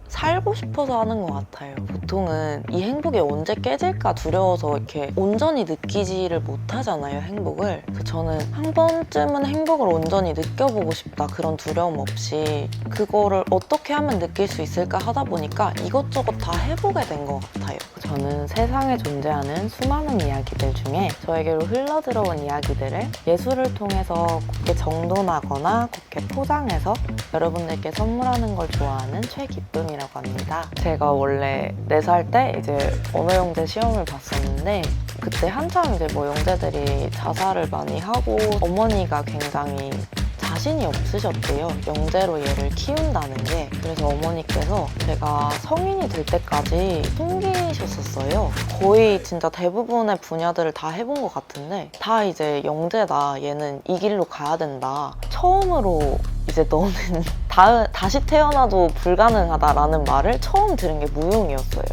살고 싶어서 하는 것 같아요. 보통은 이 행복이 언제 깨질까 두려워서 이렇게 온전히 느끼지를 못하잖아요, 행복을. 그래서 저는 한 번쯤은 행복을 온전히 느껴보고 싶다, 그런 두려움 없이. 그거를 어떻게 하면 느낄 수 있을까 하다 보니까 이것저것 다 해보게 된 것 같아요. 저는 세상에 존재하는 수많은 이야기들 중에 저에게로 흘러들어온 이야기들을 예술을 통해서 곱게 정돈하거나 곱게 포장해서 여러분들께 선물하는 걸 좋아하는 최기쁨이라고 합니다. 제가 원래 4살 때 이제 언어영재 시험을 봤었는데 그때 한참 이제 뭐 영재들이 자살을 많이 하고 어머니가 굉장히 자신이 없으셨대요. 영재로 얘를 키운다는 게. 그래서 어머니께서 제가 성인이 될 때까지 숨기셨었어요. 거의 진짜 대부분의 분야들을 다 해본 것 같은데 다 이제 영재다, 얘는 이 길로 가야 된다. 처음으로 이제 너는 다시 태어나도 불가능하다라는 말을 처음 들은 게 무용이었어요.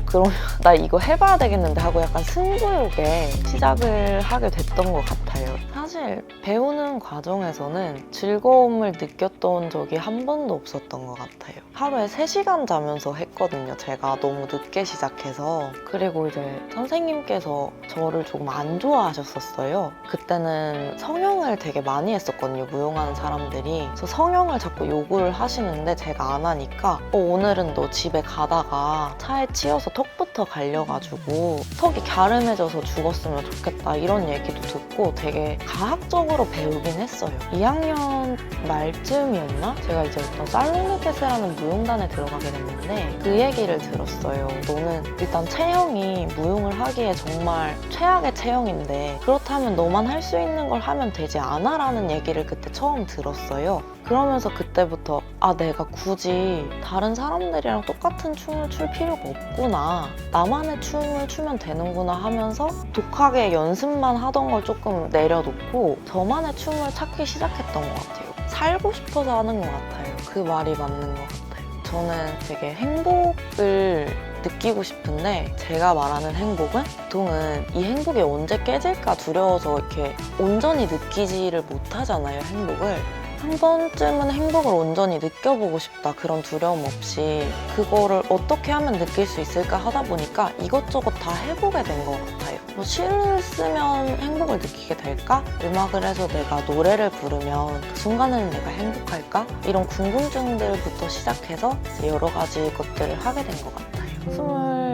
그러면 나 이거 해봐야 되겠는데 하고 약간 승부욕에 시작을 하게 됐던 것 같아요. 사실 배우는 과정에서는 즐거움을 느꼈던 적이 한 번도 없었던 것 같아요. 하루에 3시간 자면서 했거든요. 제가 너무 늦게 시작해서. 그리고 이제 선생님께서 저를 조금 안 좋아하셨었어요. 그때는 성형을 되게 많이 했었거든요, 무용하는 사람들이. 그래서 성형을 자꾸 요구를 하시는데 제가 안 하니까 오늘은 너 집에 가다가 차에 치여서 턱부터 갈려가지고 턱이 갸름해져서 죽었으면 좋겠다, 이런 얘기도 듣고 되게 과학적으로 배우긴 했어요. 2학년 말쯤이었나? 제가 이제 어떤 살롱르테스라는 무용단에 들어가게 됐는데 그 얘기를 들었어요. 너는 일단 체형이 무용을 하기에 정말 최악의 체형인데 그렇다면 너만 할 수 있는 걸 하면 되지 않아? 라는 얘기를 그때 처음 들었어요. 그러면서 그때부터 내가 굳이 다른 사람들이랑 똑같은 춤을 출 필요가 없구나, 나만의 춤을 추면 되는구나 하면서 독하게 연습만 하던 걸 조금 내려놓고 저만의 춤을 찾기 시작했던 것 같아요. 살고 싶어서 하는 것 같아요. 그 말이 맞는 것 같아요. 저는 되게 행복을 느끼고 싶은데 제가 말하는 행복은 보통은 이 행복이 언제 깨질까 두려워서 이렇게 온전히 느끼지를 못하잖아요, 행복을. 한 번쯤은 행복을 온전히 느껴보고 싶다, 그런 두려움 없이. 그거를 어떻게 하면 느낄 수 있을까 하다 보니까 이것저것 다 해보게 된 것 같아요. 뭐 시를 쓰면 행복을 느끼게 될까? 음악을 해서 내가 노래를 부르면 그 순간에는 내가 행복할까? 이런 궁금증들부터 시작해서 여러 가지 것들을 하게 된 것 같아요.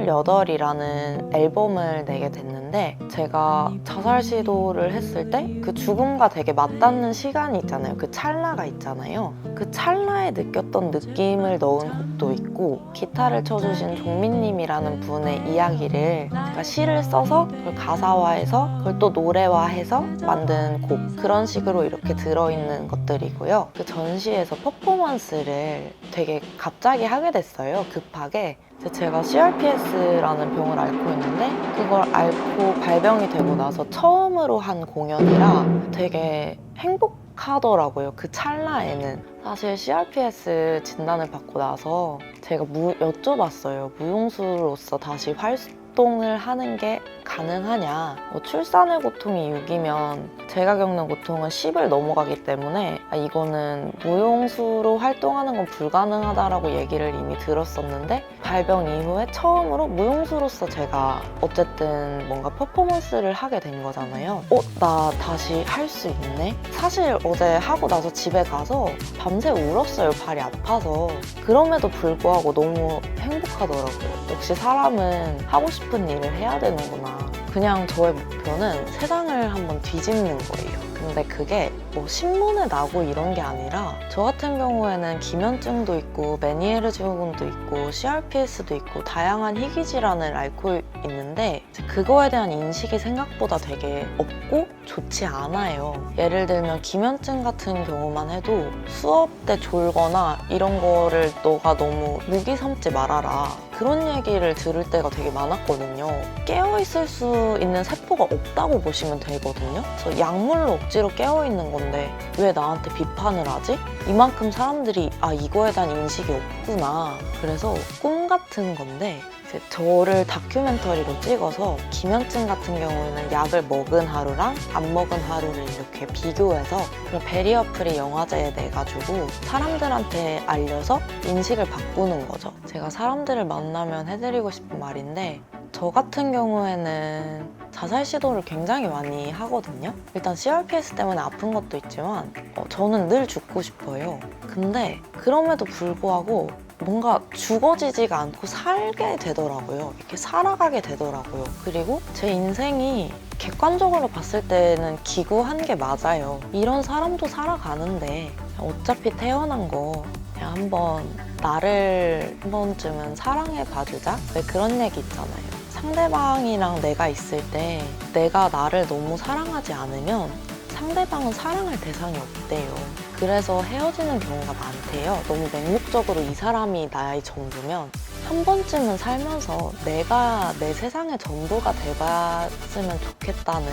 28이라는 앨범을 내게 됐는데 제가 자살 시도를 했을 때 그 죽음과 되게 맞닿는 시간이 있잖아요. 그 찰나가 있잖아요. 그 찰나에 느꼈던 느낌을 넣은 곡도 있고 기타를 쳐주신 종민님이라는 분의 이야기를 제가 시를 써서 그걸 가사화해서 그걸 또 노래화해서 만든 곡, 그런 식으로 이렇게 들어있는 것들이고요. 그 전시에서 퍼포먼스를 되게 갑자기 하게 됐어요, 급하게. 제가 CRPS라는 병을 앓고 있는데 그걸 앓고 발병이 되고 나서 처음으로 한 공연이라 되게 행복하더라고요, 그 찰나에는. 사실 CRPS 진단을 받고 나서 제가 여쭤봤어요. 무용수로서 다시 활동을 하는 게 가능하냐. 출산의 고통이 6이면 제가 겪는 고통은 10을 넘어가기 때문에 이거는 무용수로 활동하는 건 불가능하다라고 얘기를 이미 들었었는데 발병 이후에 처음으로 무용수로서 제가 어쨌든 뭔가 퍼포먼스를 하게 된 거잖아요. 나 다시 할 수 있네? 사실 어제 하고 나서 집에 가서 밤새 울었어요, 발이 아파서. 그럼에도 불구하고 너무 행복하더라고요. 역시 사람은 하고 싶은 일을 해야 되는구나. 그냥 저의 목표는 세상을 한번 뒤집는 거예요. 근데 그게 뭐 신문에 나고 이런 게 아니라 저 같은 경우에는 기면증도 있고 메니에르 증후군도 있고 CRPS도 있고 다양한 희귀 질환을 앓고 있는데 그거에 대한 인식이 생각보다 되게 없고 좋지 않아요. 예를 들면 기면증 같은 경우만 해도 수업 때 졸거나 이런 거를 너가 너무 무기 삼지 말아라, 그런 얘기를 들을 때가 되게 많았거든요. 깨어있을 수 있는 세포가 없다고 보시면 되거든요. 그래서 약물로 억지로 깨어있는 건데 왜 나한테 비판을 하지? 이만큼 사람들이 이거에 대한 인식이 없구나. 그래서 꿈 같은 건데 이제 저를 다큐멘터리로 찍어서 기면증 같은 경우에는 약을 먹은 하루랑 안 먹은 하루를 이렇게 비교해서 그런 베리어 프리 영화제에 내가지고 사람들한테 알려서 인식을 바꾸는 거죠. 제가 사람들을 만나면 해드리고 싶은 말인데 저 같은 경우에는 자살 시도를 굉장히 많이 하거든요. 일단 CRPS 때문에 아픈 것도 있지만 저는 늘 죽고 싶어요. 근데 그럼에도 불구하고 뭔가 죽어지지가 않고 살게 되더라고요. 이렇게 살아가게 되더라고요. 그리고 제 인생이 객관적으로 봤을 때는 기구한 게 맞아요. 이런 사람도 살아가는데 어차피 태어난 거 그냥 한번 나를 한 번쯤은 사랑해 봐주자? 왜 그런 얘기 있잖아요. 상대방이랑 내가 있을 때 내가 나를 너무 사랑하지 않으면 상대방은 사랑할 대상이 없대요. 그래서 헤어지는 경우가 많대요. 너무 맹목적으로 이 사람이 나의 전부면 한 번쯤은 살면서 내가 내 세상의 전부가 돼봤으면 좋겠다는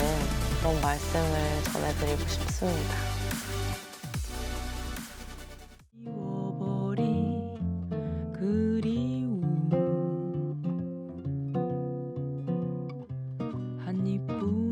그런 말씀을 전해드리고 싶습니다. 잊어버린 그리움 한 입뿐